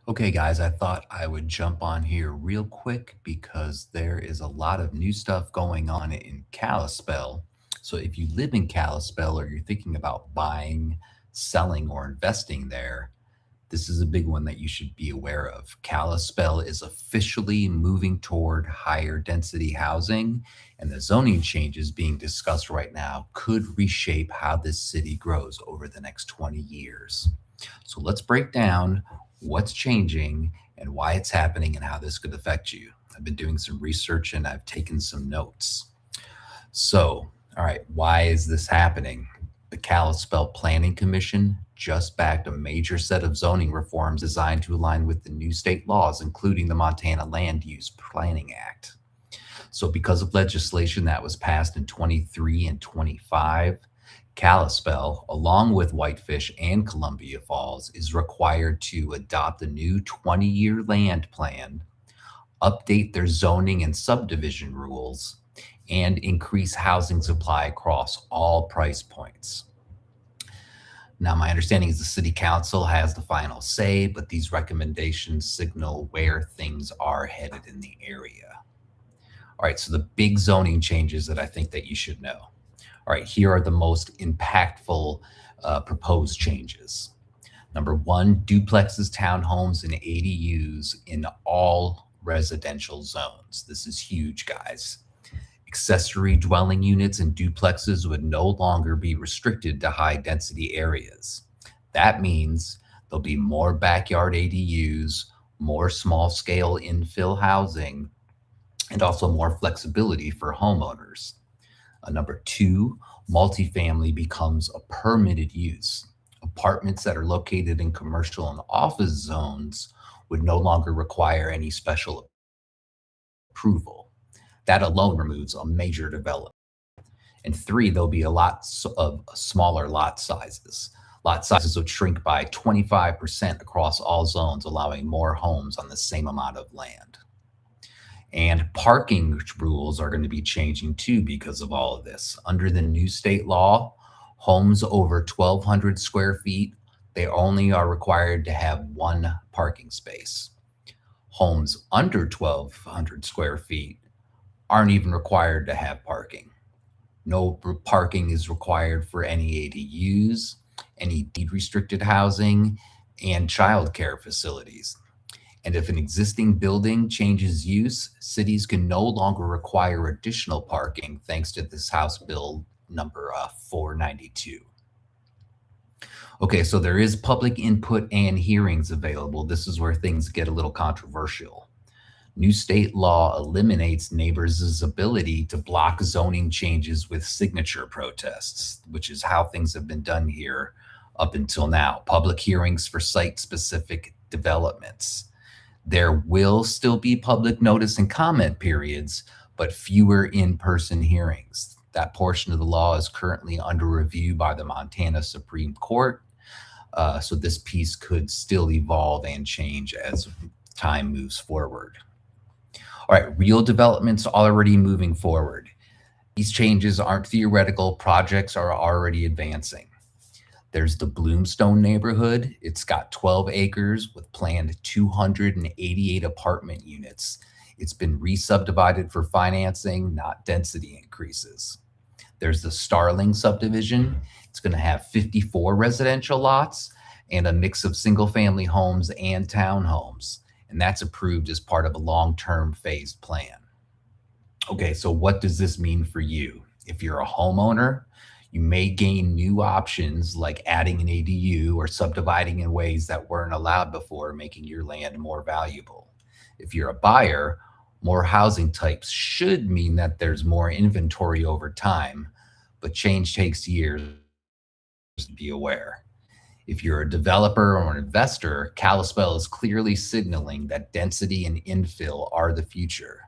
Okay, guys, I thought I would jump on here real quick because there is a lot of new stuff going on in Kalispell. So, if you live in Kalispell or you're thinking about buying, selling, or investing there, this is a big one that you should be aware of. Kalispell is officially moving toward higher density housing, and the zoning changes being discussed right now could reshape how this city grows over the next 20 years. So let's break down what's changing and why it's happening and how this could affect you. I've been doing some research and I've taken some notes. So, all right, why is this happening? The Kalispell Planning Commission just backed a major set of zoning reforms designed to align with the new state laws, including the Montana Land Use Planning Act. So, because of legislation that was passed in 23 and 25, Kalispell, along with Whitefish and Columbia Falls, is required to adopt a new 20-year land plan, update their zoning and subdivision rules, and increase housing supply across all price points. Now, my understanding is the city council has the final say, but these recommendations signal where things are headed in the area. All right, so the big zoning changes that I think that you should know. All right, here are the most impactful proposed changes. Number one, duplexes, townhomes, and ADUs in all residential zones. This is huge, guys. Accessory dwelling units and duplexes would no longer be restricted to high density areas. That means there'll be more backyard ADUs, more small scale infill housing, and also more flexibility for homeowners. Number two, multifamily becomes a permitted use. Apartments that are located in commercial and office zones would no longer require any special approval. That alone removes a major development. And three, there'll be a lot of smaller lot sizes. Lot sizes would shrink by 25% across all zones, allowing more homes on the same amount of land. And parking rules are going to be changing too because of all of this. Under the new state law, homes over 1,200 square feet, they only are required to have one parking space. Homes under 1,200 square feet aren't even required to have parking. No parking is required for any ADUs, any deed restricted housing, and childcare facilities. And if an existing building changes use, cities can no longer require additional parking thanks to this House Bill number 492. Okay, so there is public input and hearings available. This is where things get a little controversial. New state law eliminates neighbors' ability to block zoning changes with signature protests, which is how things have been done here up until now. Public hearings for site-specific developments. There will still be public notice and comment periods, but fewer in-person hearings. That portion of the law is currently under review by the Montana Supreme Court. So this piece could still evolve and change as time moves forward. All right, real developments already moving forward. These changes aren't theoretical, projects are already advancing. There's the Bloomstone neighborhood. It's got 12 acres with planned 288 apartment units. It's been re-subdivided for financing, not density increases. There's the Starling subdivision. It's going to have 54 residential lots and a mix of single-family homes and townhomes. And that's approved as part of a long-term phased plan. Okay, so what does this mean for you? If you're a homeowner, you may gain new options like adding an ADU or subdividing in ways that weren't allowed before, making your land more valuable. If you're a buyer, more housing types should mean that there's more inventory over time, but change takes years, be aware. If you're a developer or an investor, Kalispell is clearly signaling that density and infill are the future.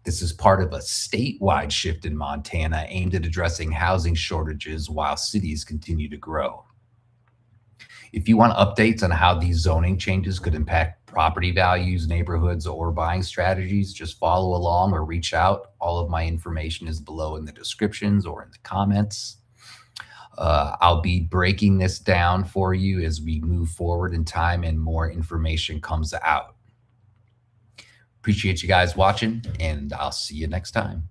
This is part of a statewide shift in Montana aimed at addressing housing shortages while cities continue to grow. If you want updates on how these zoning changes could impact property values, neighborhoods, or buying strategies, just follow along or reach out. All of my information is below in the descriptions or in the comments. I'll be breaking this down for you as we move forward in time and more information comes out. Appreciate you guys watching, and I'll see you next time.